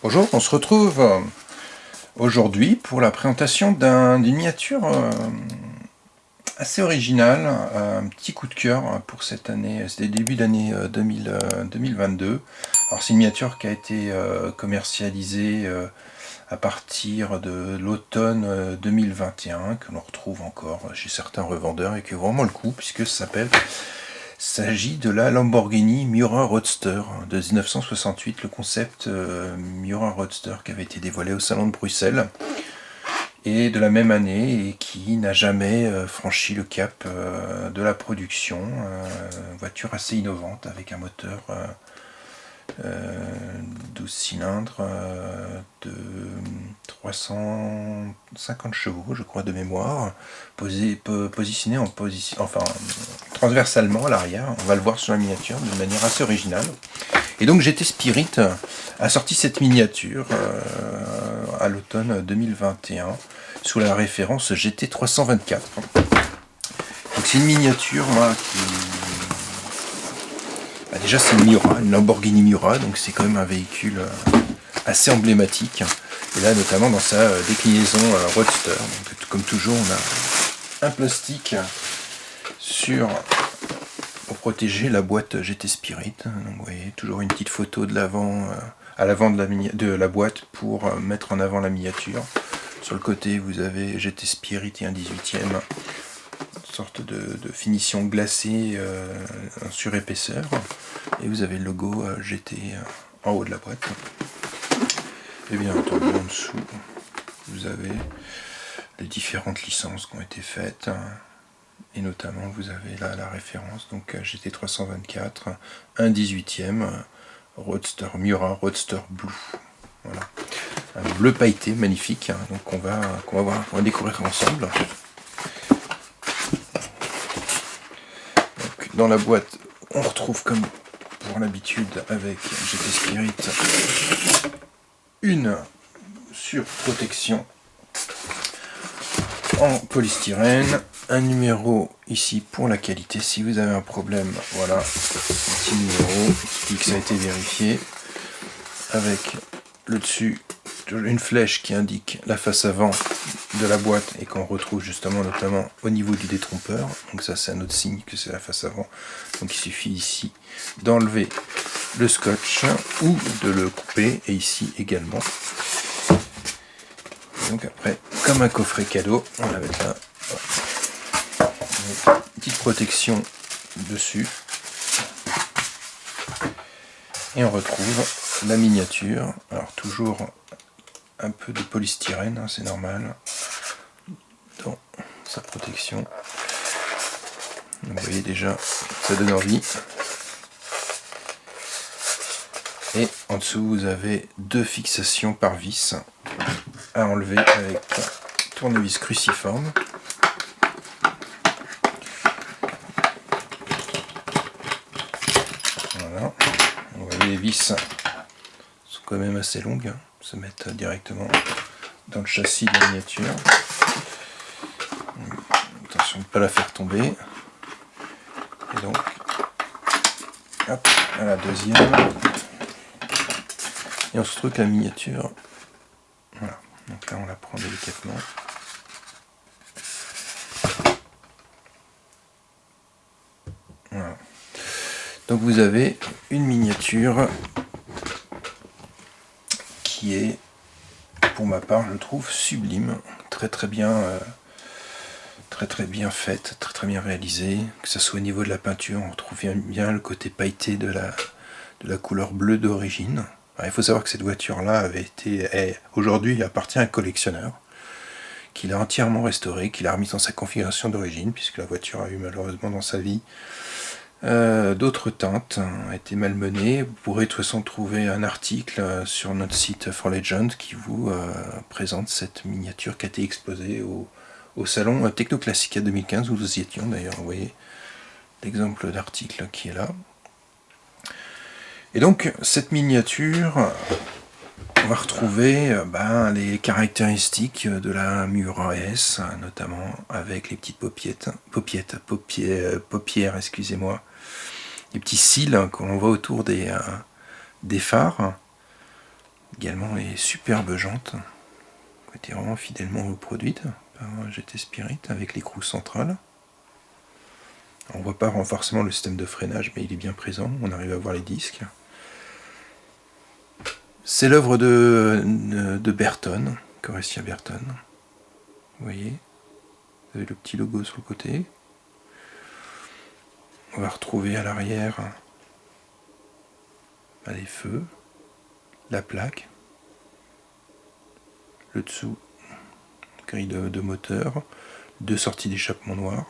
Bonjour, on se retrouve aujourd'hui pour la présentation d'une miniature assez originale, un petit coup de cœur pour cette année, c'est le début d'année 2022. Alors c'est une miniature qui a été commercialisée à partir de l'automne 2021, que l'on retrouve encore chez certains revendeurs et qui vaut vraiment le coup puisque ça s'agit de la Lamborghini Miura Roadster de 1968, le concept Miura Roadster qui avait été dévoilé au Salon de Bruxelles et de la même année et qui n'a jamais franchi le cap de la production. Voiture assez innovante avec un moteur 12 cylindres de 350 chevaux, je crois, de mémoire, positionné transversalement à l'arrière. On va le voir sur la miniature de manière assez originale. Et donc GT Spirit a sorti cette miniature à l'automne 2021 sous la référence GT 324. Donc c'est une miniature qui... déjà c'est une Lamborghini Miura, donc c'est quand même un véhicule assez emblématique. Et là notamment dans sa déclinaison Roadster. Donc, comme toujours on a un plastique pour protéger la boîte GT Spirit. Donc vous voyez toujours une petite photo de l'avant à l'avant de la boîte pour mettre en avant la miniature. Sur le côté vous avez GT Spirit et un 18e. Sorte de finition glacée en surépaisseur, et vous avez le logo GT en haut de la boîte. Et bien entendu en dessous vous avez les différentes licences qui ont été faites, et notamment vous avez là la référence, donc GT 324, un 18e Roadster Miura Roadster Blue. Voilà, un bleu pailleté magnifique, donc on va découvrir ensemble. Dans la boîte, on retrouve comme pour l'habitude avec GT Spirit une surprotection en polystyrène, un numéro ici pour la qualité. Si vous avez un problème, voilà, un petit numéro qui dit que ça a été vérifié, avec le dessus une flèche qui indique la face avant de la boîte et qu'on retrouve justement notamment au niveau du détrompeur. Donc ça c'est un autre signe que c'est la face avant. Donc il suffit ici d'enlever le scotch ou de le couper, et ici également. Donc après, comme un coffret cadeau, on va mettre là une petite protection dessus et on retrouve la miniature. Alors toujours un peu de polystyrène, c'est normal, dans sa protection. Donc vous voyez déjà, ça donne envie. Et en dessous vous avez deux fixations par vis à enlever avec tournevis cruciforme. Voilà, vous voyez les vis sont quand même assez longues, se mettent directement dans le châssis de la miniature. Attention de ne pas la faire tomber. Et donc, hop, à la deuxième. Et on se trouve que la miniature, voilà, donc là on la prend délicatement. Voilà. Donc vous avez une miniature qui est, pour ma part, je trouve sublime, très bien faite, très bien réalisée, que ce soit au niveau de la peinture, on retrouve bien le côté pailleté de la couleur bleue d'origine. Il faut savoir que cette voiture-là aujourd'hui appartient à un collectionneur, qui l'a entièrement restaurée, qui l'a remise dans sa configuration d'origine, puisque la voiture a eu malheureusement dans sa vie d'autres teintes, a été malmenée. Vous pourrez de toute façon trouver un article sur notre site For Legend qui vous présente cette miniature qui a été exposée au salon Technoclassica 2015, où nous y étions d'ailleurs. Vous voyez l'exemple d'article qui est là. Et donc cette miniature On va retrouver les caractéristiques de la Miura S, notamment avec les petites paupières, excusez-moi, les petits cils qu'on voit autour des phares. Également les superbes jantes, qui ont été vraiment fidèlement reproduites par GT Spirit avec l'écrou central. On ne voit pas forcément le système de freinage, mais il est bien présent, on arrive à voir les disques. C'est l'œuvre de Berton, Corestia Berton. Vous voyez, vous avez le petit logo sur le côté. On va retrouver à l'arrière les feux, la plaque, le dessous, grille de moteur, 2 sorties d'échappement noir.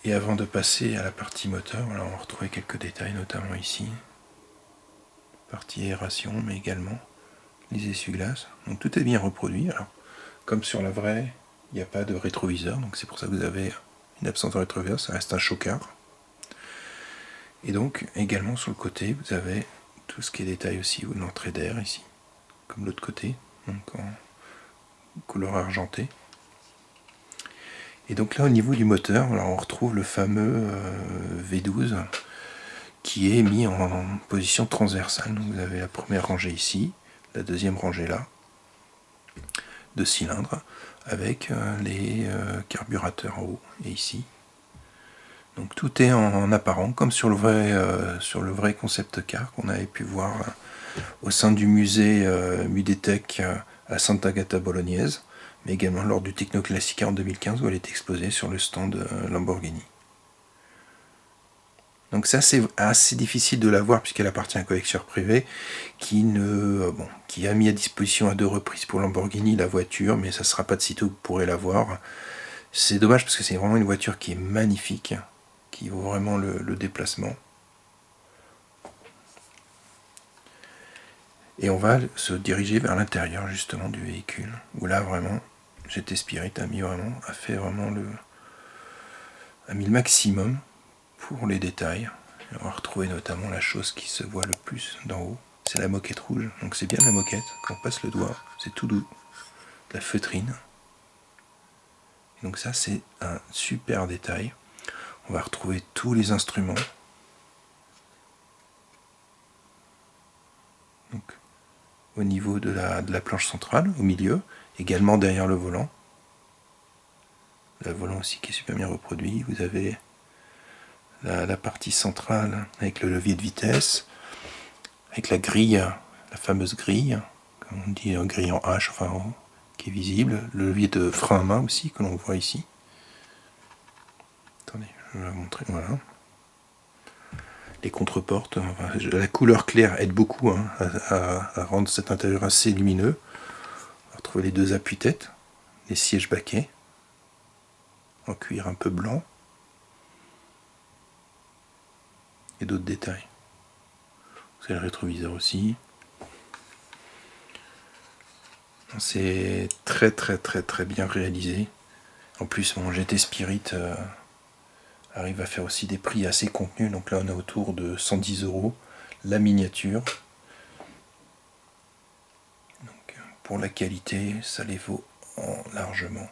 Et avant de passer à la partie moteur, on va retrouver quelques détails, notamment ici. Partie aération, mais également les essuie-glaces. Donc tout est bien reproduit. Alors, comme sur la vraie, il n'y a pas de rétroviseur, donc c'est pour ça que vous avez une absence de rétroviseur, ça reste un chocard. Et donc, également sur le côté, vous avez tout ce qui est détail aussi, ou l'entrée d'air ici, comme l'autre côté, donc en couleur argentée. Et donc là, au niveau du moteur, alors on retrouve le fameux V12 qui est mis en position transversale. Donc vous avez la première rangée ici, la deuxième rangée là, de cylindres, avec les carburateurs en haut et ici. Donc tout est en apparent, comme sur le vrai concept car qu'on avait pu voir au sein du musée Mudetech à Santa Agata Bolognese, mais également lors du Technoclassica en 2015 où elle est exposée sur le stand Lamborghini. Donc ça c'est assez difficile de la voir puisqu'elle appartient à un collectionneur privé qui a mis à disposition à 2 reprises pour Lamborghini la voiture, mais ça ne sera pas de sitôt que vous pourrez la voir. C'est dommage parce que c'est vraiment une voiture qui est magnifique, qui vaut vraiment le déplacement. Et on va se diriger vers l'intérieur justement du véhicule, où là vraiment GT Spirit a mis le maximum pour les détails. Et on va retrouver notamment la chose qui se voit le plus d'en haut, c'est la moquette rouge. Donc c'est bien la moquette, quand on passe le doigt, c'est tout doux, la feutrine. Et donc ça c'est un super détail. On va retrouver tous les instruments. Donc, au niveau de la planche centrale, au milieu, également derrière le volant. Le volant aussi qui est super bien reproduit. Vous avez la partie centrale avec le levier de vitesse, avec la grille, la fameuse grille, comme on dit, grille en H, enfin qui est visible. Le levier de frein à main aussi, que l'on voit ici. Attendez, je vais vous montrer, voilà. Les contreportes, la couleur claire aide beaucoup à rendre cet intérieur assez lumineux. On va retrouver les 2 appuis-têtes, les sièges baquets, en cuir un peu blanc, et d'autres détails. C'est le rétroviseur aussi. C'est très bien réalisé. En plus, mon GT Spirit arrive à faire aussi des prix assez contenus. Donc là, on est autour de 110 € la miniature. Donc, pour la qualité, ça les vaut largement.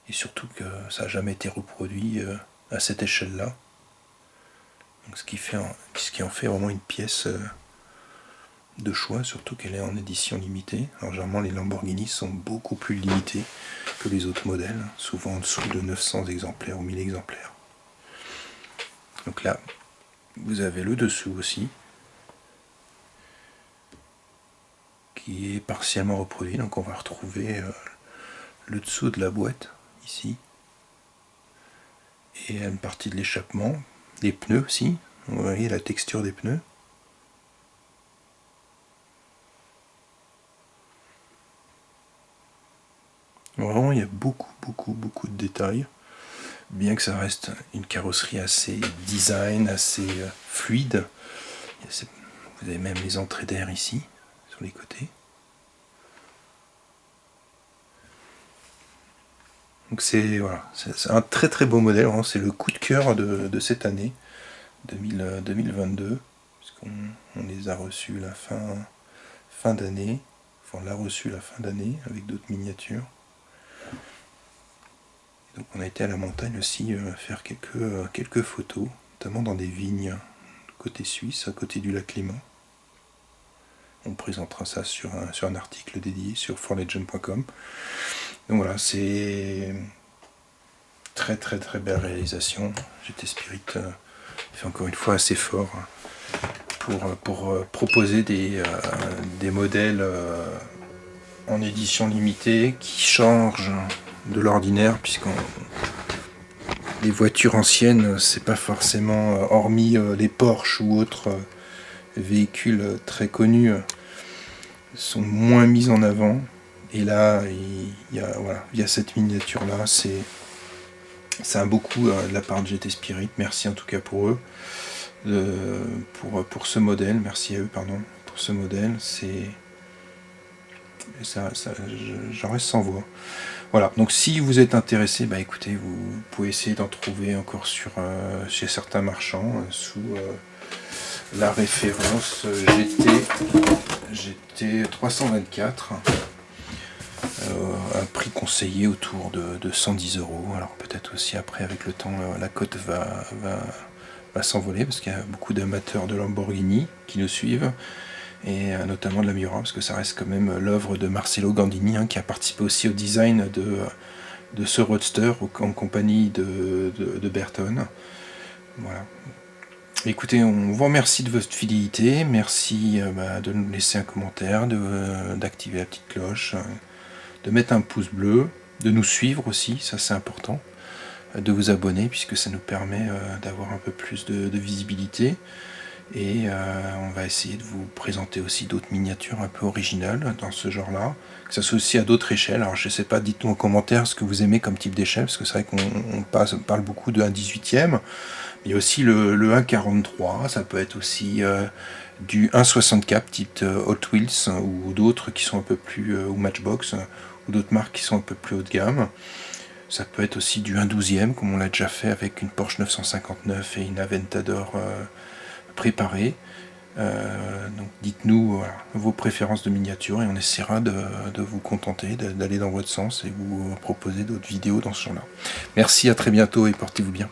Et surtout que ça n'a jamais été reproduit à cette échelle-là. Donc ce qui en fait vraiment une pièce de choix, surtout qu'elle est en édition limitée. Alors généralement les Lamborghini sont beaucoup plus limités que les autres modèles, souvent en dessous de 900 exemplaires ou 1000 exemplaires. Donc là, vous avez le dessous aussi, qui est partiellement reproduit. Donc on va retrouver le dessous de la boîte, ici, et une partie de l'échappement, les pneus aussi, vous voyez la texture des pneus. Vraiment, il y a beaucoup de détails, bien que ça reste une carrosserie assez design, assez fluide. Vous avez même les entrées d'air ici, sur les côtés. Donc c'est un très beau modèle, c'est le coup de cœur de cette année 2022, on les a reçus la fin d'année. Enfin, on l'a reçu la fin d'année avec d'autres miniatures. Donc on a été à la montagne aussi faire quelques photos, notamment dans des vignes côté suisse, à côté du lac Léman. On présentera ça sur un article dédié sur forlegend.com. Donc voilà, c'est très très très belle réalisation. GT Spirit fait encore une fois assez fort pour proposer des modèles en édition limitée qui changent de l'ordinaire, puisqu'on les voitures anciennes, c'est pas forcément, hormis les Porsche ou autres véhicules très connus, sont moins mis en avant. Et là, il y a cette miniature là, c'est un beau coup de la part de GT Spirit. Merci en tout cas pour eux, pour ce modèle. Merci à eux, pardon, pour ce modèle. C'est j'en reste sans voix. Voilà, donc si vous êtes intéressé, bah écoutez, vous pouvez essayer d'en trouver encore chez certains marchands sous la référence GT 324, un prix conseillé autour de 110 €. Alors peut-être aussi après, avec le temps, la cote va s'envoler, parce qu'il y a beaucoup d'amateurs de Lamborghini qui nous suivent, et notamment de la Miura, parce que ça reste quand même l'œuvre de Marcello Gandini, qui a participé aussi au design de ce roadster en compagnie de Bertone. Voilà. Écoutez, on vous remercie de votre fidélité, merci de nous laisser un commentaire, d'activer la petite cloche, de mettre un pouce bleu, de nous suivre aussi, ça c'est important, de vous abonner, puisque ça nous permet d'avoir un peu plus de visibilité. Et on va essayer de vous présenter aussi d'autres miniatures un peu originales dans ce genre-là, que ça soit aussi à d'autres échelles. Alors je sais pas, dites-nous en commentaire ce que vous aimez comme type d'échelle, parce que c'est vrai qu'on parle beaucoup de 1/18e. Il y a aussi le 1/43, ça peut être aussi du 1/64 type Hot Wheels, ou d'autres qui sont un peu plus, ou Matchbox, ou d'autres marques qui sont un peu plus haut de gamme. Ça peut être aussi du 1/12e, comme on l'a déjà fait avec une Porsche 959 et une Aventador préparée. Donc dites-nous vos préférences de miniatures, et on essaiera de vous contenter, d'aller dans votre sens et vous proposer d'autres vidéos dans ce genre-là. Merci, à très bientôt et portez-vous bien.